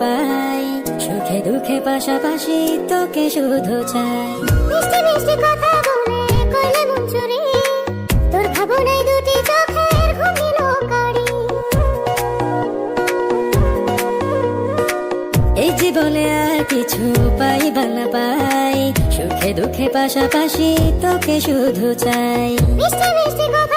পাই, সুখে দুঃখে পাশাপাশি তোকে শুধু চাই। মিষ্টি মিষ্টি কথা বলে করলে মন চুরি, তোর ভাবনায় দুটি চোখের ঘুম দিল কারি। এই জীবনে আর কিছু পাই বা না পাই, সুখে দুঃখে পাশাপাশি তোকে শুধু চাই। মিষ্টি মিষ্টি কথা